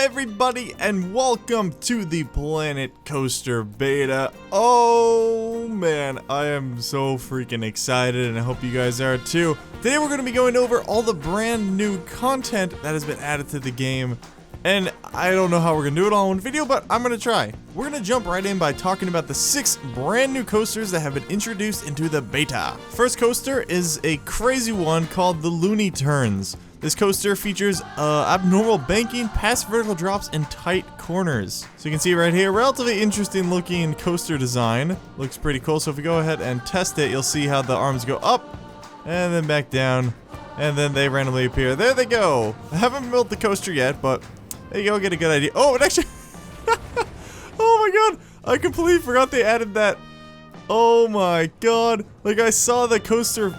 everybody, and welcome to the Planet Coaster Beta. Oh man, I am so freaking excited, and I hope you guys are too. Today we're going to be going over all the brand new content that has been added to the game. And I don't know how we're going to do it all in one video, but I'm going to try. We're going to jump right in by talking about the 6 brand new coasters that have been introduced into the beta. First coaster is a crazy one called the Looney Turns. This coaster features abnormal banking, past vertical drops, and tight corners. So you can see right here, relatively interesting looking coaster design. Looks pretty cool. So if we go ahead and test it, you'll see how the arms go up and then back down, and then they randomly appear. There they go. I haven't built the coaster yet, but there you go, get a good idea. Oh, it actually... Oh my god, I completely forgot they added that. Oh my god. Like, I saw the coaster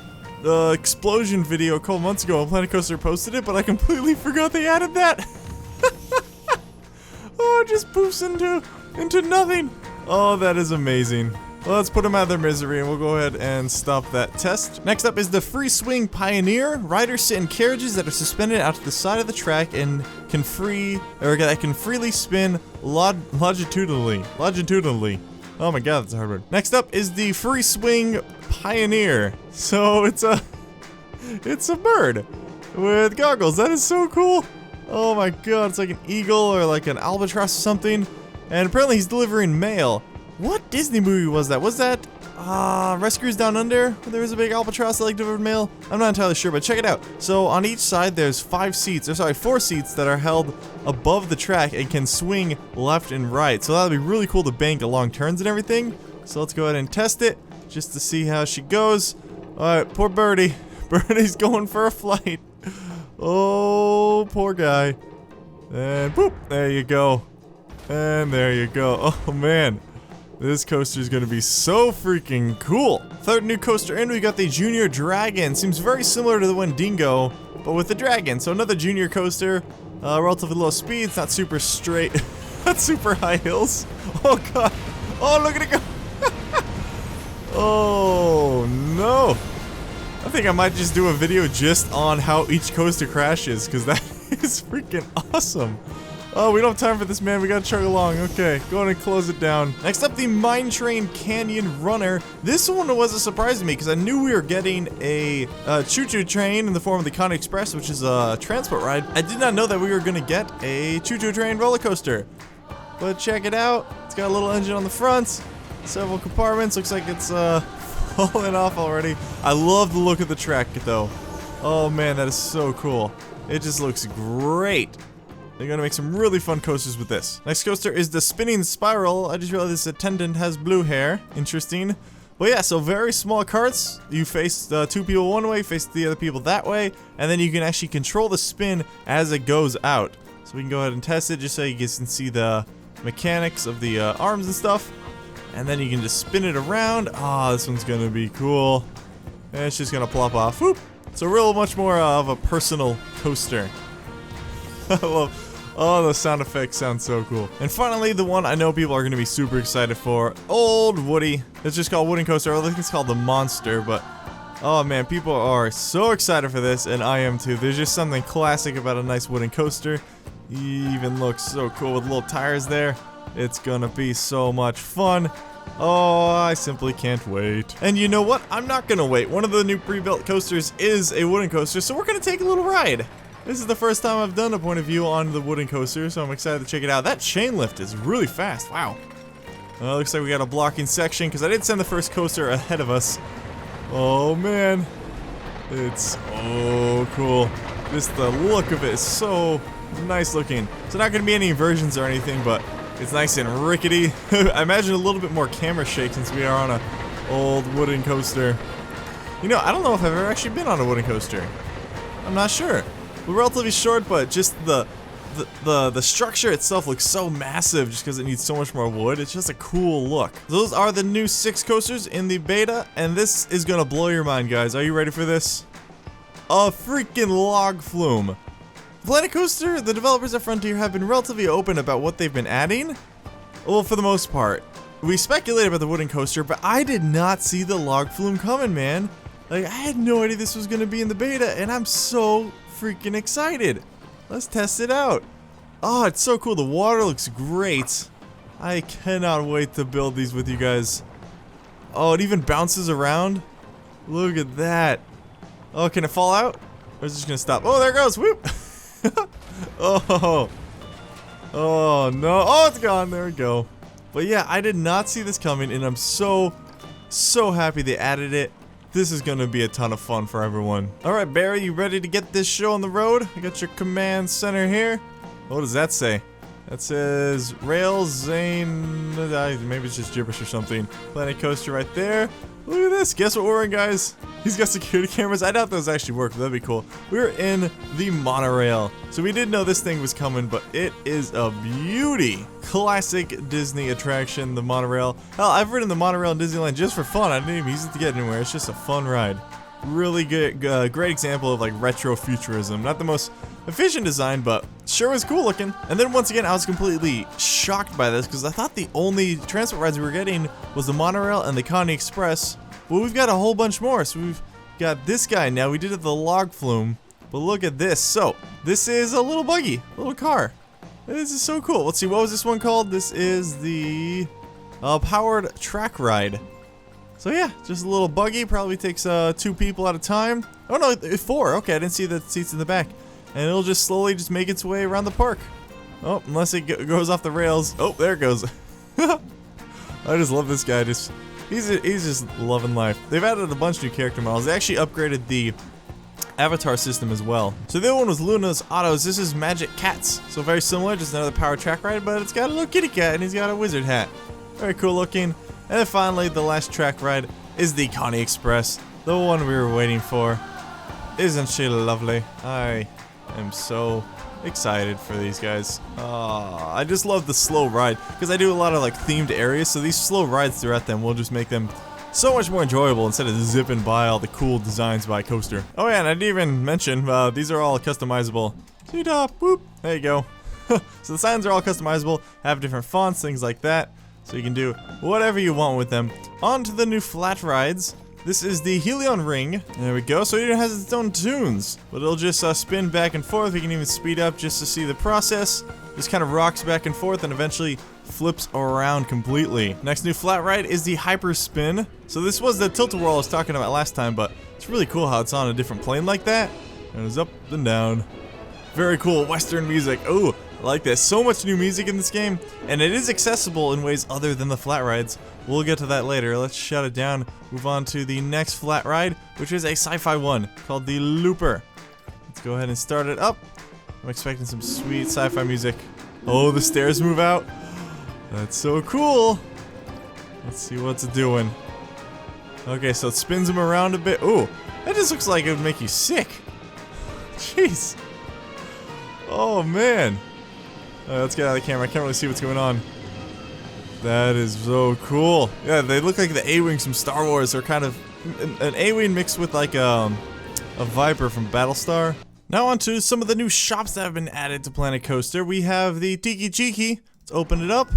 explosion video a couple months ago on Planet Coaster posted it, but I completely forgot they added that. Oh, it just poofs into nothing. Oh, that is amazing. Well, let's put them out of their misery, and we'll go ahead and stop that test. Next up is the Free Swing Pioneer. Riders sit in carriages that are suspended out to the side of the track and can freely spin longitudinally. Oh my god, that's a hard word. Next up is the Free Swing Pioneer. So it's a bird with goggles. That is so cool. Oh my god, it's like an eagle or like an albatross or something. And apparently he's delivering mail. What Disney movie was that? Was that Rescuers Down Under? Where there was a big albatross that like delivered mail? I'm not entirely sure, but check it out. So on each side there's 4 seats that are held above the track and can swing left and right. So that'll be really cool to bank along turns and everything. So let's go ahead and test it just to see how she goes. Alright, poor Birdie. Birdie's going for a flight. Oh, poor guy. And boop, there you go. And there you go. Oh man. This coaster is going to be so freaking cool. Third new coaster in, we got the Junior Dragon. Seems very similar to the one Dingo, but with the dragon. So another junior coaster, relatively low speeds, not super straight, not super high hills. Oh god. Oh, look at it go. Oh no. I think I might just do a video just on how each coaster crashes, because that is freaking awesome. Oh, we don't have time for this, man. We gotta chug along. Okay, go ahead and close it down. Next up, the Mine Train Canyon Runner. This one was a surprise to me because I knew we were getting a choo-choo train in the form of the Connie Express, which is a transport ride. I did not know that we were gonna get a choo-choo train roller coaster. But check it out. It's got a little engine on the front, several compartments. Looks like it's falling off already. I love the look of the track, though. Oh man, that is so cool. It just looks great. They're gonna make some really fun coasters with this. Next coaster is the Spinning Spiral. I just realized this attendant has blue hair. Interesting. But yeah, so very small carts. You face 2 people one way, face the other people that way, and then you can actually control the spin as it goes out. So we can go ahead and test it just so you guys can see the mechanics of the arms and stuff. And then you can just spin it around. Ah, this one's gonna be cool. And it's just gonna plop off. Whoop! So real much more of a personal coaster. I love. Oh, the sound effects sound so cool. And finally, the one I know people are going to be super excited for. Old Woody. It's just called Wooden Coaster. I think it's called the Monster, but... Oh man, people are so excited for this, and I am too. There's just something classic about a nice wooden coaster. He even looks so cool with little tires there. It's gonna be so much fun. Oh, I simply can't wait. And you know what? I'm not gonna wait. One of the new pre-built coasters is a wooden coaster, so we're gonna take a little ride. This is the first time I've done a point of view on the wooden coaster, so I'm excited to check it out. That chain lift is really fast. Wow. Looks like we got a blocking section, because I did send the first coaster ahead of us. Oh, man. It's so cool. Just the look of it is so nice looking. So not going to be any inversions or anything, but it's nice and rickety. I imagine a little bit more camera shake since we are on a old wooden coaster. You know, I don't know if I've ever actually been on a wooden coaster. I'm not sure. We're relatively short, but just the structure itself looks so massive just because it needs so much more wood. It's just a cool look. Those are the new 6 coasters in the beta, and this is gonna blow your mind, guys. Are you ready for this? A freaking log flume. Planet Coaster, the developers at Frontier have been relatively open about what they've been adding. Well, for the most part. We speculated about the wooden coaster, but I did not see the log flume coming, man. Like, I had no idea this was gonna be in the beta, and I'm so freaking excited. Let's test it out. Oh, it's so cool. The water looks great. I cannot wait to build these with you guys. Oh, it even bounces around. Look at that. Oh, can it fall out? Or is it just gonna stop? Oh, there it goes. Whoop. Oh. Oh, no. Oh, it's gone. There we go. But yeah, I did not see this coming, and I'm so happy they added it. This is gonna be a ton of fun for everyone. Alright, Barry, you ready to get this show on the road? I got your command center here. What does that say? That says Rail Zane. Maybe it's just gibberish or something. Planet Coaster right there. Look at this. Guess what we're in, guys? He's got security cameras. I doubt those actually work, but that'd be cool. We're in the Monorail. So we did know this thing was coming, but it is a beauty. Classic Disney attraction, the Monorail. Hell, I've ridden the Monorail in Disneyland just for fun. I didn't even use it to get anywhere. It's just a fun ride. Really good, great example of like retro futurism. Not the most efficient design, but sure was cool looking. And then once again, I was completely shocked by this because I thought the only transport rides we were getting was the Monorail and the Connie Express. Well, we've got a whole bunch more. So we've got this guy now. We did it the log flume, but look at this. So this is a little buggy, a little car. This is so cool. Let's see, what was this one called? This is the powered track ride. So yeah, just a little buggy, probably takes 2 people at a time. Oh no, 4, okay, I didn't see the seats in the back. And it'll just slowly just make its way around the park. Oh, unless it goes off the rails. Oh, there it goes. I just love this guy, he's just loving life. They've added a bunch of new character models. They actually upgraded the avatar system as well. So the other one was Luna's Autos. This is Magic Cats. So very similar, just another power track ride, but it's got a little kitty cat and he's got a wizard hat. Very cool looking. And then finally, the last track ride is the Connie Express, the one we were waiting for. Isn't she lovely? I am so excited for these guys. I just love the slow ride, because I do a lot of like themed areas, so these slow rides throughout them will just make them so much more enjoyable instead of zipping by all the cool designs by Coaster. Oh yeah, and I didn't even mention, these are all customizable. See-top, boop, there you go. So the signs are all customizable, have different fonts, things like that. So you can do whatever you want with them. On to the new flat rides. This is the Helion Ring. There we go. So it has its own tunes, but it'll just spin back and forth. We can even speed up just to see the process. Just kind of rocks back and forth and eventually flips around completely. Next new flat ride is the Hyper Spin. So this was the tilt-a-whirl I was talking about last time, but it's really cool how it's on a different plane like that. And it's up and down. Very cool Western music. Oh, I like this. So much new music in this game, and it is accessible in ways other than the flat rides. We'll get to that later. Let's shut it down. Move on to the next flat ride, which is a Sci-Fi one called the Looper. Let's go ahead and start it up. I'm expecting some sweet sci-fi music. Oh, the stairs move out. That's so cool. Let's see what's it doing. Okay, so it spins him around a bit. Oh, that just looks like it would make you sick. Jeez. Oh, man. Let's get out of the camera. I can't really see what's going on. That is so cool. Yeah, they look like the A-Wings from Star Wars. They're kind of an A-Wing mixed with like a Viper from Battlestar. Now on to some of the new shops that have been added to Planet Coaster. We have the Tiki Chiki. Let's open it up.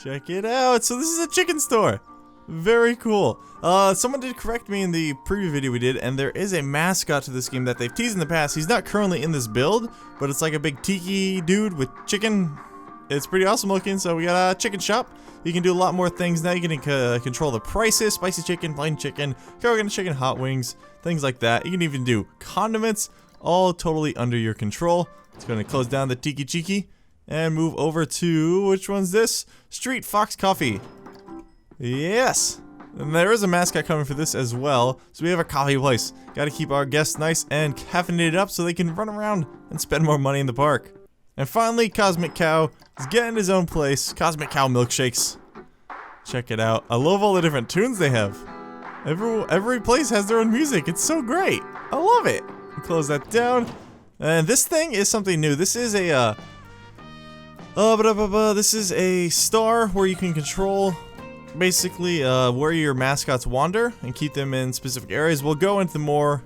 Check it out. So this is a chicken store. Very cool. Someone did correct me in the preview video we did, and there is a mascot to this game that they've teased in the past. He's not currently in this build, but it's like a big tiki dude with chicken. It's pretty awesome looking. So we got a chicken shop. You can do a lot more things now. You can control the prices: spicy chicken, plain chicken, coconut chicken, hot wings, things like that. You can even do condiments, all totally under your control. It's going to close down the Tiki Chiki and move over to, which one's this? Street Fox Coffee. Yes! And there is a mascot coming for this as well. So we have a coffee place. Gotta keep our guests nice and caffeinated up so they can run around and spend more money in the park. And finally, Cosmic Cow is getting his own place. Cosmic Cow milkshakes. Check it out. I love all the different tunes they have. Every place has their own music. It's so great. I love it. Close that down. And this thing is something new. This is a this is a star where you can control basically where your mascots wander and keep them in specific areas. We'll go into more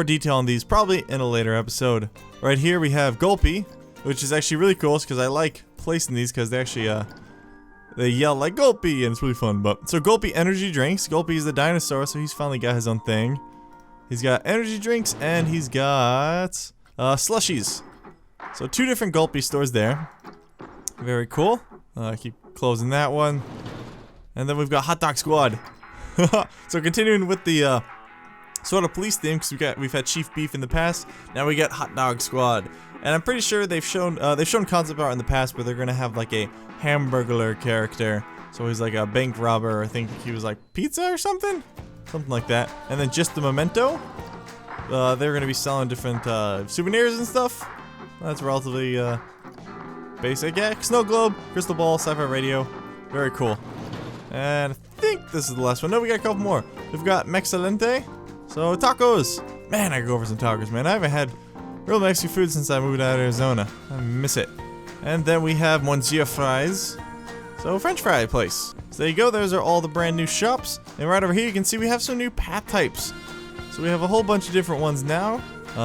detail on these probably in a later episode. Right here we have Gulpy, which is actually really cool because I like placing these because they actually they yell like Gulpy and it's really fun. But so Gulpy energy drinks. Gulpy is the dinosaur, so he's finally got his own thing. He's got energy drinks and he's got slushies. So 2 different Gulpy stores there. Very cool. Keep closing that one. And then we've got Hot Dog Squad. So continuing with the sort of police theme, because we've had Chief Beef in the past. Now we got Hot Dog Squad, and I'm pretty sure they've shown concept art in the past where they're gonna have like a Hamburglar character. So he's like a bank robber. I think he was like pizza or something like that. And then just the Memento. They're gonna be selling different souvenirs and stuff. That's relatively basic. Yeah, snow globe, crystal ball, sci-fi radio. Very cool. And I think this is the last one. No, we got a couple more. We've got Mexcellente. So tacos. Man, I could go for some tacos, man. I haven't had real Mexican food since I moved out of Arizona. I miss it. And then we have Monsieur Fries. So French fry place. So there you go. Those are all the brand new shops. And right over here you can see we have some new path types. So we have a whole bunch of different ones now.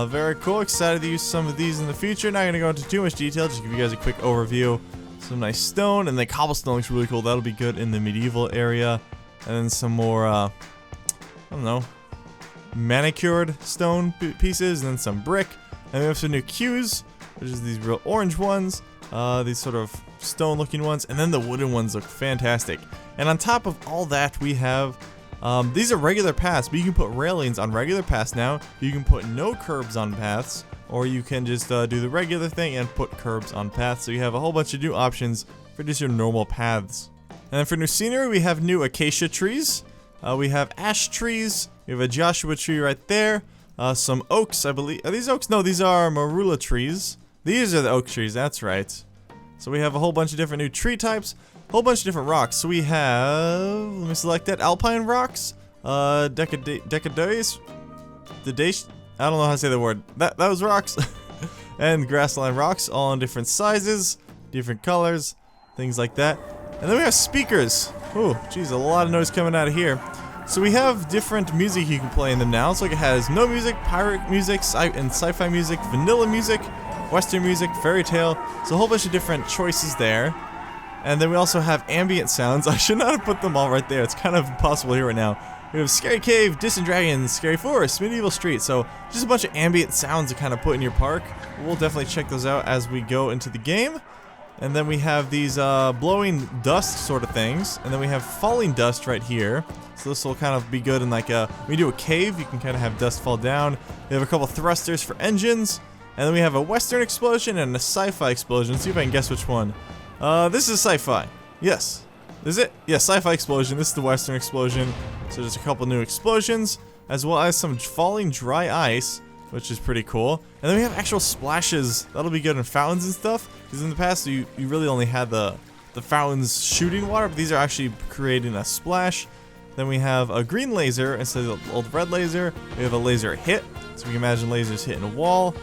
Very cool. Excited to use some of these in the future. Not going to go into too much detail. Just give you guys a quick overview. Some nice stone, and then cobblestone looks really cool. That'll be good in the medieval area. And then some more, I don't know, manicured stone pieces, and then some brick. And we have some new cues, which is these real orange ones, these sort of stone-looking ones, and then the wooden ones look fantastic. And on top of all that, we have these are regular paths, but you can put railings on regular paths now. You can put no curbs on paths. Or you can just do the regular thing and put curbs on paths. So you have a whole bunch of new options for just your normal paths. And then for new scenery, we have new Acacia Trees. We have ash trees. We have a Joshua tree right there. Some oaks, I believe. Are these oaks? No, these are Marula trees. These are the oak trees, that's right. So we have a whole bunch of different new tree types. A whole bunch of different rocks. So we have, let me select that, Alpine Rocks. Decades. I don't know how to say the word. That was rocks. And grassland rocks, all in different sizes, different colors, things like that. And then we have speakers. Oh, geez, a lot of noise coming out of here. So we have different music you can play in them now. So like it has no music, pirate music, and sci-fi music, vanilla music, western music, fairy tale. So a whole bunch of different choices there. And then we also have ambient sounds. I should not have put them all right there. It's kind of impossible here right now. We have Scary Cave, Distant Dragons, Scary Forest, Medieval Street. So just a bunch of ambient sounds to kind of put in your park. We'll definitely check those out as we go into the game. And then we have these blowing dust sort of things. And then we have falling dust right here. So this will kind of be good in like when you do a cave, you can kind of have dust fall down. We have a couple thrusters for engines. And then we have a western explosion and a sci-fi explosion. Let's see if I can guess which one. This is sci-fi. Yes. Is it? Yeah, sci-fi explosion. This is the western explosion. So there's a couple new explosions, as well as some falling dry ice, which is pretty cool. And then we have actual splashes. That'll be good in fountains and stuff. Because in the past, you really only had the fountains shooting water, but these are actually creating a splash. Then we have a green laser instead of the old red laser. We have a laser hit, so we can imagine lasers hitting a wall.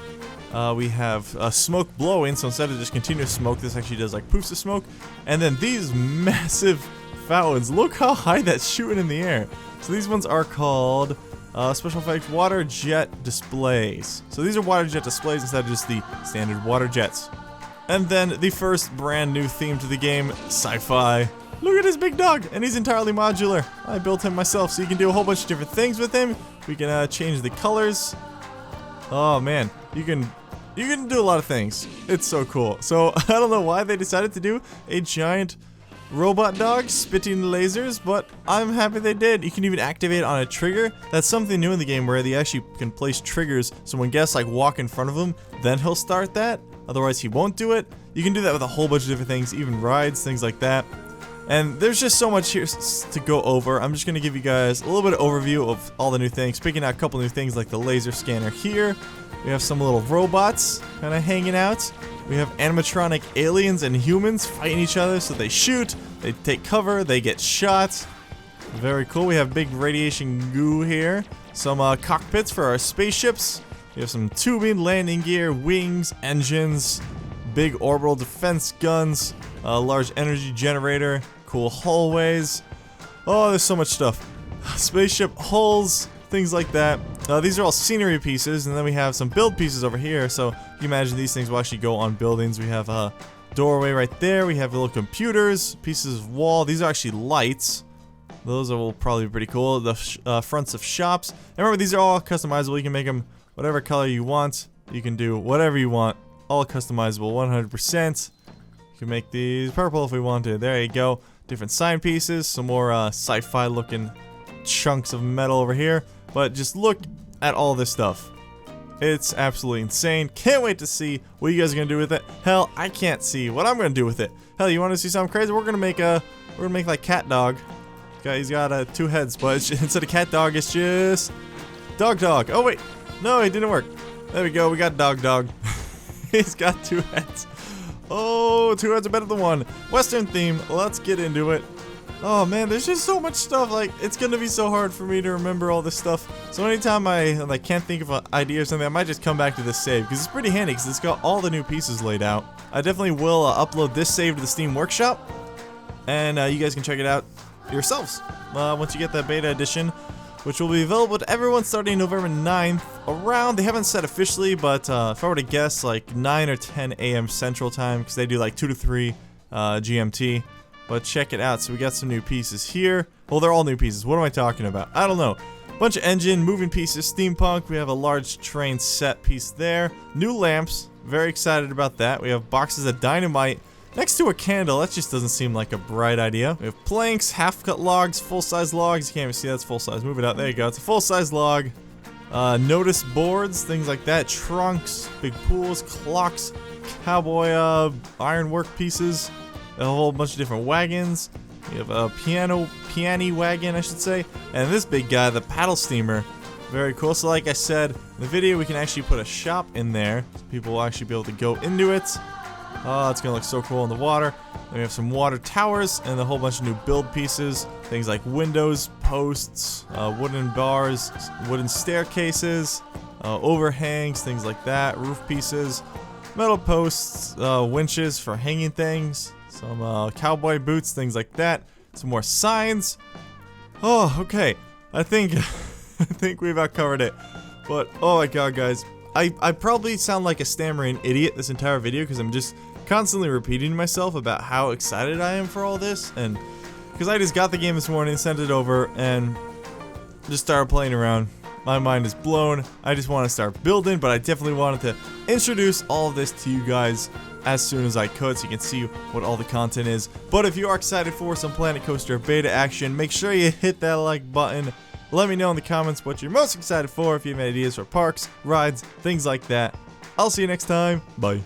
We have smoke blowing, so instead of just continuous smoke, this actually does like poofs of smoke. And then these massive fountains, look how high that's shooting in the air. So these ones are called special effects water jet displays. So these are water jet displays instead of just the standard water jets. And then the first brand new theme to the game, Sci-Fi. Look at this big dog, and he's entirely modular. I built him myself, so you can do a whole bunch of different things with him. We can change the colors. Oh man, you can do a lot of things. It's so cool. So I don't know why they decided to do a giant robot dog spitting lasers, but I'm happy they did. You can even activate it on a trigger. That's something new in the game where they actually can place triggers, so when guests like walk in front of him, then he'll start that. Otherwise he won't do it. You can do that with a whole bunch of different things, even rides, things like that. And there's just so much here to go over. I'm just going to give you guys a little bit of overview of all the new things. Picking out a couple new things like the laser scanner here. We have some little robots kind of hanging out. We have animatronic aliens and humans fighting each other, so they shoot, they take cover, they get shot. Very cool. We have big radiation goo here. Some cockpits for our spaceships. We have some tubing, landing gear, wings, engines, big orbital defense guns, a large energy generator, cool hallways. Oh, there's so much stuff. Spaceship hulls, things like that. These are all scenery pieces, and then we have some build pieces over here. So you can imagine these things will actually go on buildings. We have a doorway right there. We have little computers, pieces of wall. These are actually lights. Those will probably be pretty cool. The fronts of shops. And remember, these are all customizable. You can make them whatever color you want. You can do whatever you want. all customizable 100%. You can make these purple if we wanted. There you go. Different sign pieces, some more sci-fi looking chunks of metal over here. But just look at all this stuff. It's absolutely insane. Can't wait to see what you guys are gonna do with it. Hell, I can't see what I'm gonna do with it. Hell, you want to see something crazy? We're gonna make like cat dog. He's got 2 heads, but instead of cat dog, it's just dog. Oh wait, no, it didn't work. There we go. We got dog. He's got 2 heads. Oh, 2 heads are better than 1. Western theme. Let's get into it. Oh man, there's just so much stuff. Like, it's gonna be so hard for me to remember all this stuff. So anytime I like can't think of an idea or something, I might just come back to this save because it's pretty handy because it's got all the new pieces laid out. I definitely will upload this save to the Steam Workshop, and you guys can check it out yourselves once you get that beta edition, which will be available to everyone starting November 9th. Around, they haven't said officially, but if I were to guess, like 9 or 10 a.m. Central Time, because they do like 2 to 3 GMT. But check it out. So we got some new pieces here. Well, they're all new pieces. What am I talking about? I don't know. Bunch of engine, moving pieces, steampunk. We have a large train set piece there. New lamps. Very excited about that. We have boxes of dynamite next to a candle. That just doesn't seem like a bright idea. We have planks, half-cut logs, full-size logs. You can't even see that's full-size. Move it out. There you go. It's a full-size log. Notice boards, things like that. Trunks, big pools, clocks, cowboy ironwork pieces. A whole bunch of different wagons. We have a piano wagon, I should say. And this big guy, the paddle steamer. Very cool. So like I said, in the video we can actually put a shop in there. So people will actually be able to go into it. Oh, it's going to look so cool in the water. Then we have some water towers and a whole bunch of new build pieces. Things like windows, posts, wooden bars, wooden staircases, overhangs, things like that. Roof pieces, metal posts, winches for hanging things. Some cowboy boots, things like that. Some more signs. Oh, okay. I think I think we've outcovered it. But oh my god, guys, I probably sound like a stammering idiot this entire video because I'm just constantly repeating myself about how excited I am for all this, and because I just got the game this morning, sent it over, and just started playing around. My mind is blown. I just want to start building, but I definitely wanted to introduce all of this to you guys as soon as I could so you can see what all the content is. But if you are excited for some Planet Coaster beta action, make sure you hit that like button. Let me know in the comments what you're most excited for, if you have any ideas for parks, rides, things like that. I'll see you next time. Bye.